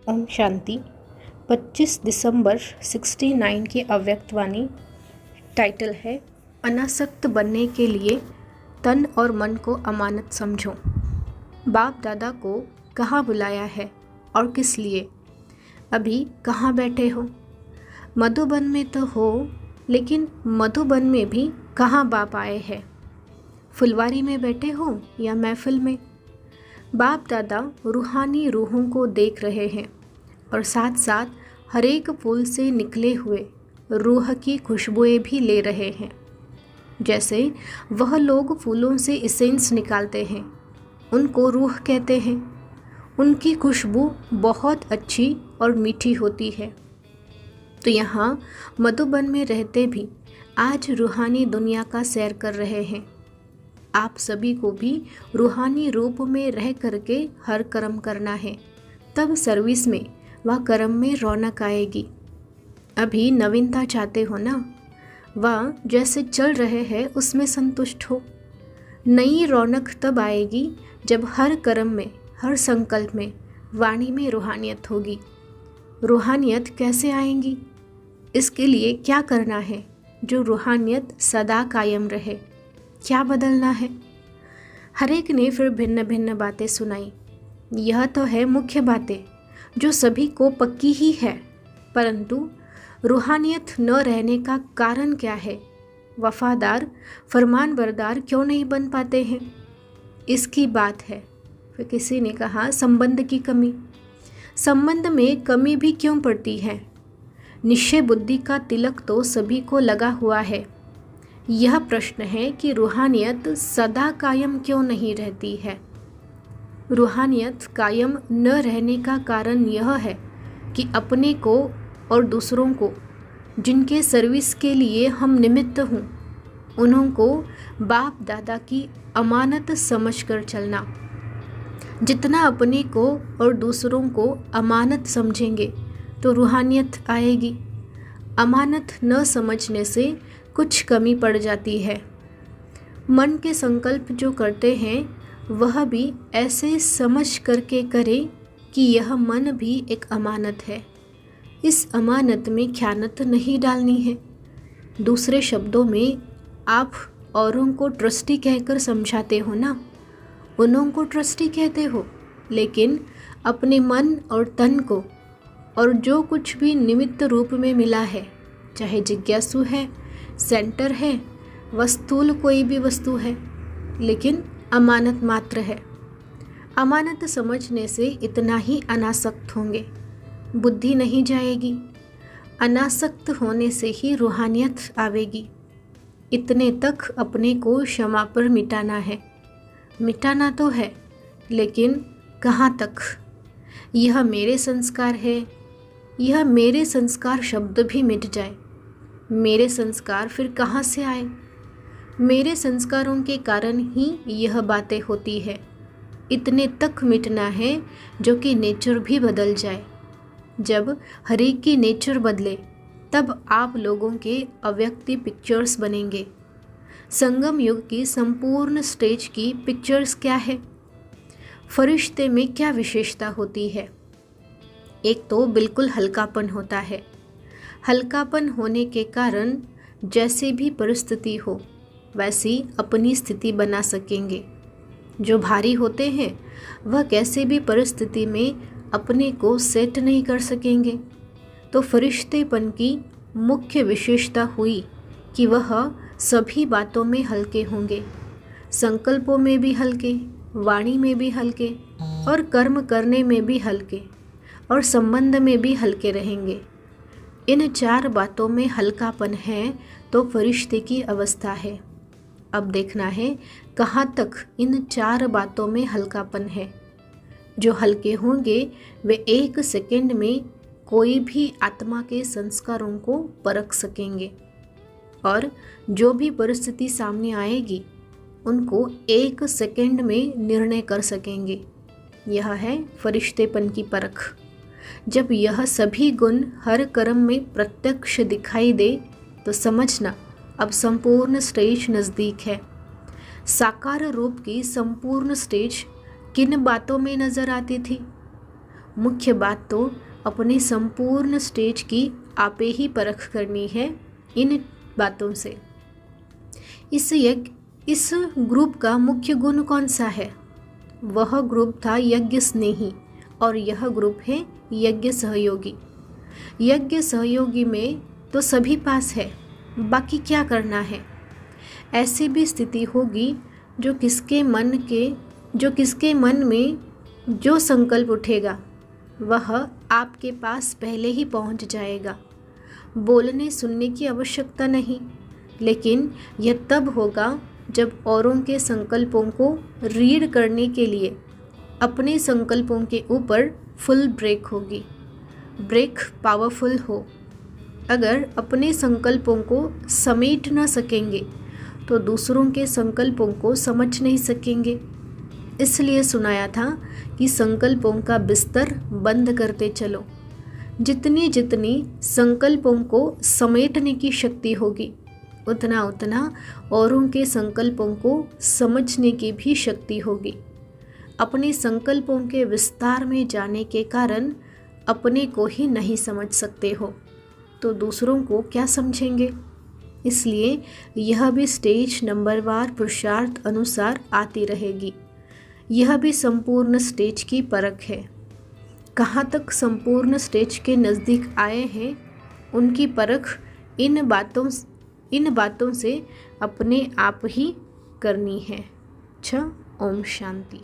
ओम शांति। 25 दिसंबर 69 की अव्यक्तवाणी। टाइटल है अनासक्त बनने के लिए तन और मन को अमानत समझो। बाप दादा को कहाँ बुलाया है और किस लिए? अभी कहाँ बैठे हो? मधुबन में तो हो, लेकिन मधुबन में भी कहाँ बाप आए हैं? फुलवारी में बैठे हो या महफिल में? बाप दादा रूहानी रूहों को देख रहे हैं और साथ साथ हर एक फूल से निकले हुए रूह की खुशबुएं भी ले रहे हैं। जैसे वह लोग फूलों से इसेंस निकालते हैं, उनको रूह कहते हैं। उनकी खुशबू बहुत अच्छी और मीठी होती है। तो यहाँ मधुबन में रहते भी आज रूहानी दुनिया का सैर कर रहे हैं। आप सभी को भी रूहानी रूप में रह करके हर कर्म करना है, तब सर्विस में व कर्म में रौनक आएगी। अभी नवीनता चाहते हो ना? वह जैसे चल रहे हैं उसमें संतुष्ट हो। नई रौनक तब आएगी जब हर कर्म में, हर संकल्प में, वाणी में रूहानियत होगी। रूहानियत कैसे आएंगी? इसके लिए क्या करना है जो रूहानियत सदा कायम रहे? क्या बदलना है? हर एक ने फिर भिन्न भिन्न बातें सुनाई। यह तो है मुख्य बातें जो सभी को पक्की ही है, परंतु रूहानियत न रहने का कारण क्या है? वफादार फरमानबरदार क्यों नहीं बन पाते हैं? इसकी बात है। फिर किसी ने कहा संबंध की कमी। संबंध में कमी भी क्यों पड़ती है? निश्चय बुद्धि का तिलक तो सभी को लगा हुआ है। यह प्रश्न है कि रूहानियत सदा कायम क्यों नहीं रहती है? रूहानियत कायम न रहने का कारण यह है कि अपने को और दूसरों को जिनके सर्विस के लिए हम निमित्त हूँ, उन्हों को बाप दादा की अमानत समझकर चलना। जितना अपने को और दूसरों को अमानत समझेंगे तो रूहानियत आएगी। अमानत न समझने से कुछ कमी पड़ जाती है। मन के संकल्प जो करते हैं वह भी ऐसे समझ करके करें कि यह मन भी एक अमानत है। इस अमानत में ख़यानत नहीं डालनी है। दूसरे शब्दों में आप औरों को ट्रस्टी कहकर समझाते हो ना, उन्हों को ट्रस्टी कहते हो, लेकिन अपने मन और तन को और जो कुछ भी निमित्त रूप में मिला है, चाहे जिज्ञासु है, सेंटर है, वस्तुल कोई भी वस्तु है, लेकिन अमानत मात्र है। अमानत समझने से इतना ही अनासक्त होंगे, बुद्धि नहीं जाएगी। अनासक्त होने से ही रूहानियत आवेगी। इतने तक अपने को क्षमा पर मिटाना है। मिटाना तो है, लेकिन कहाँ तक? यह मेरे संस्कार है, यह मेरे संस्कार शब्द भी मिट जाए। मेरे संस्कार फिर कहाँ से आए? मेरे संस्कारों के कारण ही यह बातें होती है। इतने तक मिटना है जो कि नेचर भी बदल जाए। जब हर एक की नेचर बदले तब आप लोगों के अव्यक्ति पिक्चर्स बनेंगे। संगम युग की संपूर्ण स्टेज की पिक्चर्स क्या है? फरिश्ते में क्या विशेषता होती है? एक तो बिल्कुल हल्कापन होता है। हल्कापन होने के कारण जैसे भी परिस्थिति हो वैसी अपनी स्थिति बना सकेंगे। जो भारी होते हैं वह कैसे भी परिस्थिति में अपने को सेट नहीं कर सकेंगे। तो फरिश्तेपन की मुख्य विशेषता हुई कि वह सभी बातों में हल्के होंगे, संकल्पों में भी हल्के, वाणी में भी हल्के और कर्म करने में भी हल्के और संबंध में भी हल्के रहेंगे। इन चार बातों में हल्कापन है तो फरिश्ते की अवस्था है। अब देखना है कहाँ तक इन चार बातों में हल्कापन है। जो हल्के होंगे वे एक सेकंड में कोई भी आत्मा के संस्कारों को परख सकेंगे और जो भी परिस्थिति सामने आएगी उनको एक सेकंड में निर्णय कर सकेंगे। यह है फरिश्तेपन की परख। जब यह सभी गुण हर कर्म में प्रत्यक्ष दिखाई दे तो समझना अब संपूर्ण स्टेज नज़दीक है। साकार रूप की संपूर्ण स्टेज किन बातों में नज़र आती थी? मुख्य बात तो अपने संपूर्ण स्टेज की आपे ही परख करनी है इन बातों से। इस ग्रुप का मुख्य गुण कौन सा है? वह ग्रुप था यज्ञ स्नेही और यह ग्रुप है यज्ञ सहयोगी। यज्ञ सहयोगी में तो सभी पास है, बाकी क्या करना है। ऐसी भी स्थिति होगी जो किसके मन में जो संकल्प उठेगा वह आपके पास पहले ही पहुंच जाएगा। बोलने सुनने की आवश्यकता नहीं, लेकिन यह तब होगा जब औरों के संकल्पों को रीड करने के लिए अपने संकल्पों के ऊपर फुल ब्रेक होगी। ब्रेक पावरफुल हो। अगर अपने संकल्पों को समेट न सकेंगे तो दूसरों के संकल्पों को समझ नहीं सकेंगे। इसलिए सुनाया था कि संकल्पों का बिस्तर बंद करते चलो। जितनी संकल्पों को समेटने की शक्ति होगी, उतना औरों के संकल्पों को समझने की भी शक्ति होगी। अपने संकल्पों के विस्तार में जाने के कारण अपने को ही नहीं समझ सकते हो तो दूसरों को क्या समझेंगे। इसलिए यह भी स्टेज नंबरवार पुरुषार्थ अनुसार आती रहेगी। यह भी संपूर्ण स्टेज की परख है। कहाँ तक संपूर्ण स्टेज के नज़दीक आए हैं उनकी परख इन बातों से अपने आप ही करनी है। अच्छा, ओम शांति।